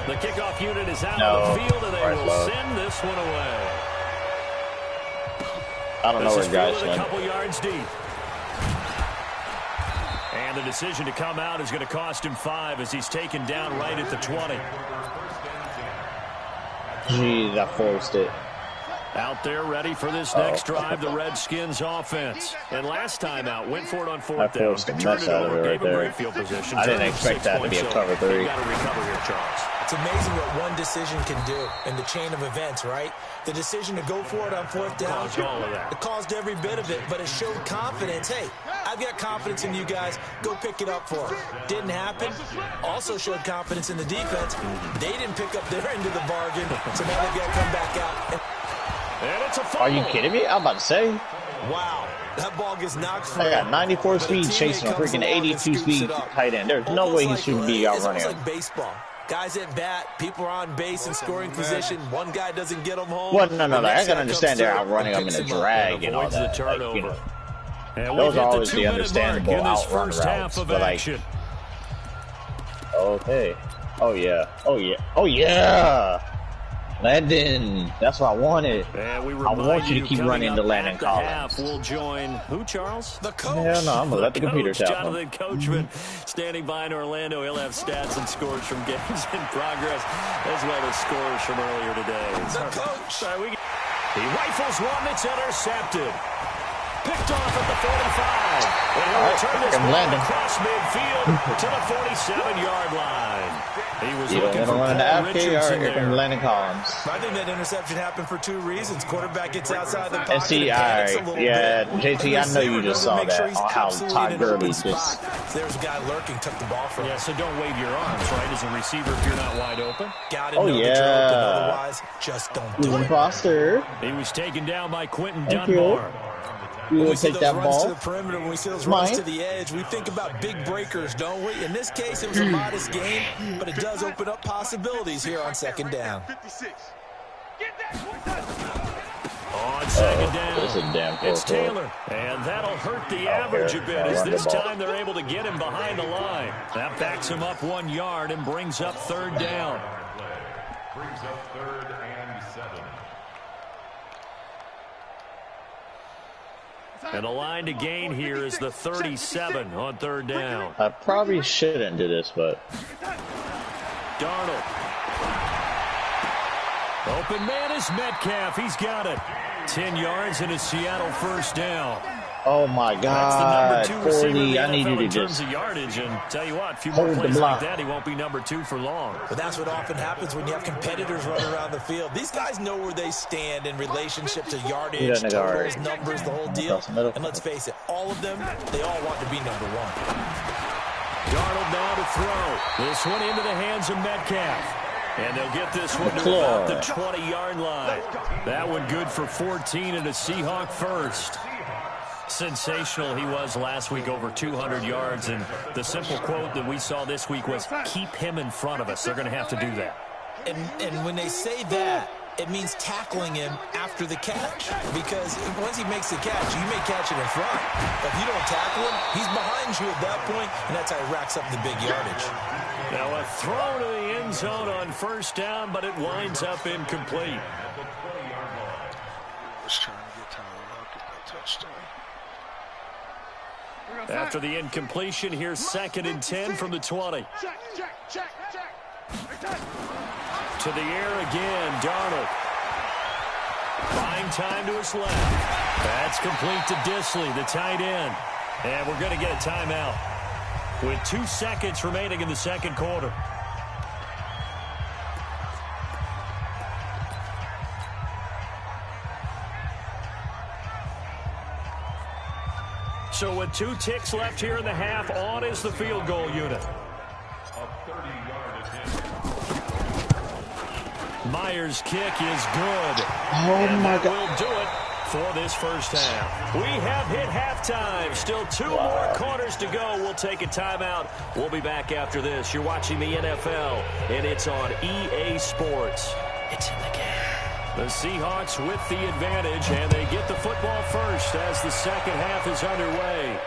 The kickoff unit is out on the field, and they will send this one away. I don't know where guys went. A couple yards deep. And the decision to come out is going to cost him 5 as he's taken down right at the 20. Jeez, I forced it. Out there ready for this next drive, the Redskins offense. And last time out, went for it on 4th down. Turned it over, gave him great field position. I didn't expect that to be a cover 3. You got to recover here, Charles. It's amazing what one decision can do in the chain of events, right? The decision to go for it on 4th down, Caused all of that. It caused every bit of it, but it showed confidence. Hey, I've got confidence in you guys. Go pick it up for them. Didn't happen. Also showed confidence in the defense. They didn't pick up their end of the bargain, so now they've got to come back out. And it's a fumble. Are you kidding me? I'm about to say. Wow. That ball gets knocked free. I got 94 speed chasing a freaking 82 speed tight end. There's no way he shouldn't be outrunning him. It's like baseball. Guys at bat, people are on base in scoring position. One guy doesn't get them home. Well, no. I can understand they're outrunning him in a drag and all that. Like, you know, those are always the understandable outrun routes. But like, okay. Oh yeah. Landon, that's what I wanted. I want you to keep running the Landon Collins. We'll join who, Charles? The coach. Hell no, I'm gonna let the computer tell Jonathan Coachman standing by in Orlando. He'll have stats and scores from games in progress, as well as scores from earlier today. The coach. He rifles one that's intercepted. Picked off at the 45. And he'll return this ball across midfield to the 47-yard line. He was looking for Paul Richardson there. Landon Collins. I think that interception happened for two reasons. Quarterback gets outside the pocket. And see, JT, I know you just saw that on how Todd Gurley just. There's a guy lurking, took the ball from him. Yeah, so don't wave your arms, right, as a receiver if you're not wide open. Got to know the drill, but otherwise, just don't do it. Foster. He was taken down by Quentin Dunbar. You will take that ball. To the perimeter, when we see those runs to the edge, we think about big breakers, don't we? In this case, it was a modest game, but it does open up possibilities here on second down. On second down, this is damn it's Taylor, and that'll hurt the average a bit as this time they're able to get him behind the line. That backs him up 1 yard and brings up third down. Brings up 3rd and 7. And the line to gain here is the 37 on third down. I probably shouldn't do this, but. Darnold. Open man is Metcalf. He's got it. 10 yards and a Seattle first down. Oh my God, That's the number 2 receiver 40, in the I need NFL you to in terms just of yardage, and tell you what, a few more hold the plays block. like that, he won't be number 2 for long. But that's what often happens when you have competitors running around the field. These guys know where they stand in relationship to yardage, totals, numbers, the whole deal. And let's face it, all of them, they all want to be number 1. Darnold now to throw. This one into the hands of Metcalf. And they'll get this one to about the 20-yard line. That one good for 14 and a Seahawk first. Sensational he was last week, over 200 yards. And the simple quote that we saw this week was, keep him in front of us. They're going to have to do that. And when they say that, it means tackling him after the catch. Because once he makes the catch, you may catch it in front. But if you don't tackle him, he's behind you at that point, and that's how he racks up the big yardage. Now a throw to the end zone on first down, but it winds up incomplete. Just trying to get Tyler Lockett that touchdown. After the incompletion, here's 2nd and 10 from the 20. To the air again, Darnold. Buying time to his left. That's complete to Disley, the tight end. And we're going to get a timeout with 2 seconds remaining in the second quarter. So with 2 ticks left here in the half, on is the field goal unit. Myers' kick is good. Oh my God. Will do it for this first half. We have hit halftime. Still 2 more quarters to go. We'll take a timeout. We'll be back after this. You're watching the NFL, and it's on EA Sports. It's in the game. The Seahawks with the advantage, and they get the football first as the second half is underway.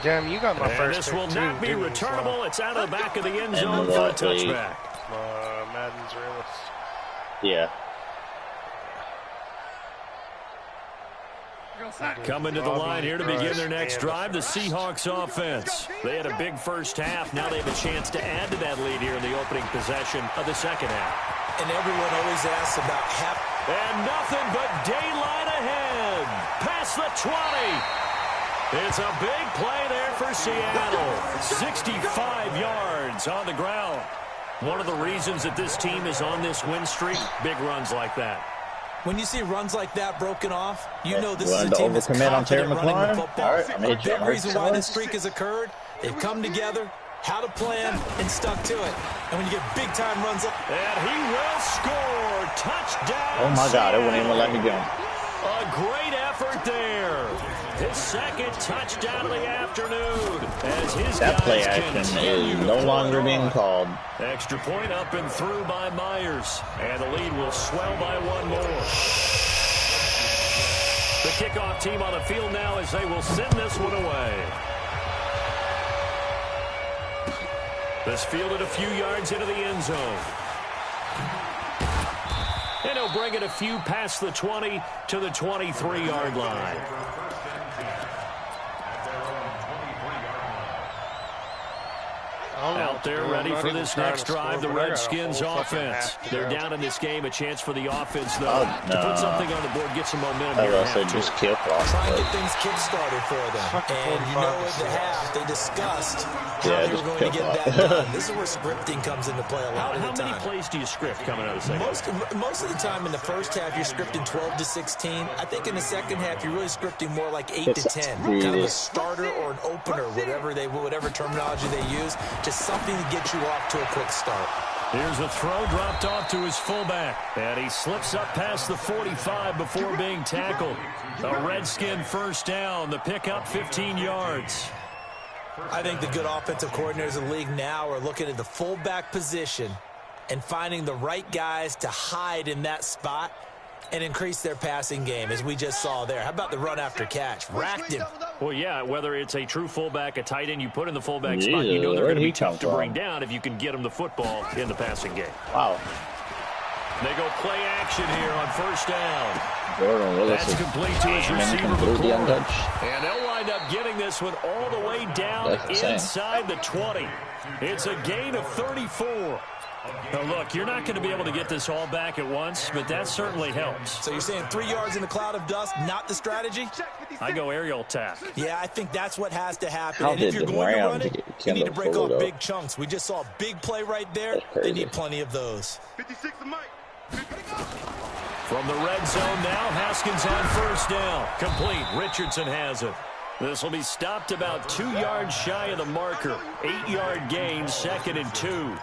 Damn, you got my first this pick will too, not be returnable. It's out of the back of the end zone for a touchback. Madden's realist. Yeah. Coming to the line here to begin their next drive, the Seahawks offense. They had a big first half. Now they have a chance to add to that lead here in the opening possession of the second half. And everyone always asks about half. And nothing but daylight ahead. Past the 20. It's a big play there for Seattle. 65 yards on the ground. One of the reasons that this team is on this win streak, big runs like that. When you see runs like that broken off, you know this is a to team that's overcommit on Terry confident running the McLaurin? football. All right, I'm A gonna hit you. big reason why this streak has occurred, they've come together, had a plan, and stuck to it. And when you get big-time runs up... And he will score. Touchdown. Oh, my God. It wouldn't even let me go. A great effort there. His second touchdown of the afternoon. As his that play guys action is no longer being called. Extra point up and through by Myers. And the lead will swell by one more. The kickoff team on the field now as they will send this one away. This fielded a few yards into the end zone. And he'll bring it a few past the 20 to the 23-yard line. Out there ready for this next drive, the Redskins offense. They're down in this game. A chance for the offense, though, to put something on the board, get some momentum here. I just kill Try and get things kick-started for them. And you know at the half, they discussed how they were going to get that done. This is where scripting comes into play a lot of the time. How many plays do you script coming out of the second? Most of the time in the first half, you're scripting 12 to 16. I think in the second half, you're really scripting more like 8 to 10. Kind of a starter or an opener, whatever terminology they use. Just something to get you off to a quick start. Here's a throw dropped off to his fullback. And he slips up past the 45 before being tackled. A Redskin first down. The pickup 15 yards. I think the good offensive coordinators in the league now are looking at the fullback position and finding the right guys to hide in that spot and increase their passing game, as we just saw there. How about the run after catch? Racked him. Well, yeah, whether it's a true fullback, a tight end you put in the fullback spot, you know they're going to be tough to bring down if you can get them the football in the passing game. Wow. They go play action here on first down. That's complete to his receiver, McCord. And they'll wind up getting this one all the way down inside the 20. It's a gain of 34. Now, look, you're not going to be able to get this all back at once, but that certainly helps. So you're saying 3 yards in a cloud of dust, not the strategy? I go aerial attack. Yeah, I think that's what has to happen. And if you're going to run it, you need to break off big chunks. We just saw a big play right there. They need plenty of those. 56 to Mike. From the red zone now, Haskins on first down. Complete. Richardson has it. This will be stopped about 2 yards shy of the marker. 8-yard gain, 2nd and 2.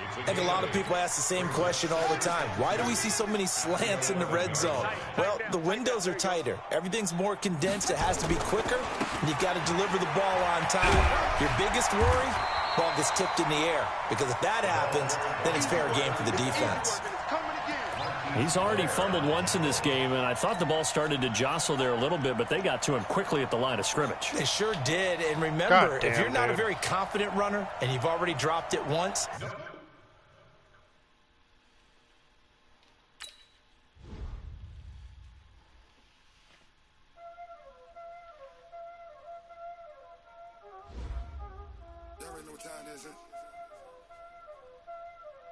I think a lot of people ask the same question all the time. Why do we see so many slants in the red zone? Well, the windows are tighter. Everything's more condensed. It has to be quicker, and you've got to deliver the ball on time. Your biggest worry, ball gets tipped in the air, because if that happens, then it's fair game for the defense. He's already fumbled once in this game, and I thought the ball started to jostle there a little bit, but they got to him quickly at the line of scrimmage. They sure did, and remember, if you're not a very confident runner and you've already dropped it once,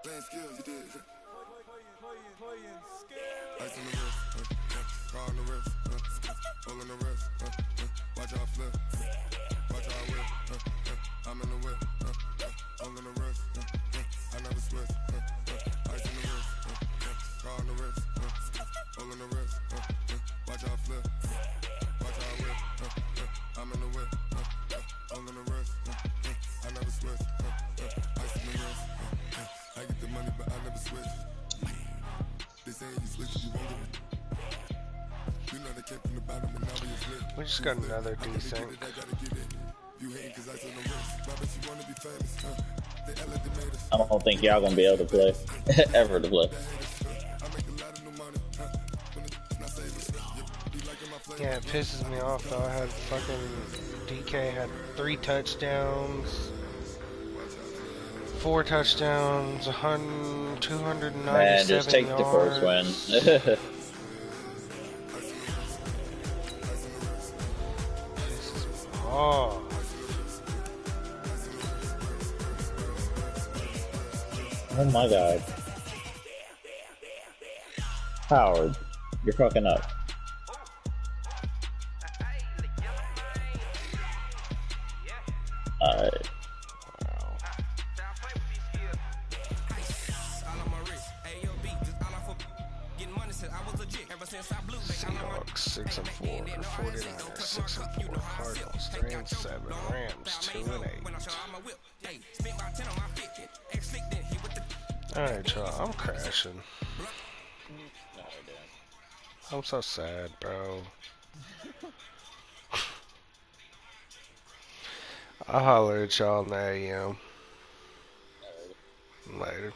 playing skills, you did. Ice on the wrist, car on the wrist, hole in the wrist, watch out flip, watch out whip, I'm in the whip, hole in the wrist, I never switch, ice on the wrist, car on the wrist, hole in the wrist, watch out flip, watch out whip, I'm in the whip, hole in the wrist, I never switch, ice on the wrist, I get the money but I never switch. They saying you switch, you won't do it. You know they came from the bottom and now we flip. We just got another decent. I don't think y'all gonna be able to play. Ever to play. Yeah, it pisses me off though. I had fucking DK had 3 touchdowns. 4 touchdowns, 297 Man, just take yards. the first win. Oh. Oh my god. Howard, you're fucking up. Alright. Seahawks 6-4, 49ers 6-4, Cardinals 3-7, Rams 2-8. Alright, y'all, I'm crashing. I'm so sad, bro. I'll holler at y'all in the AM. Later.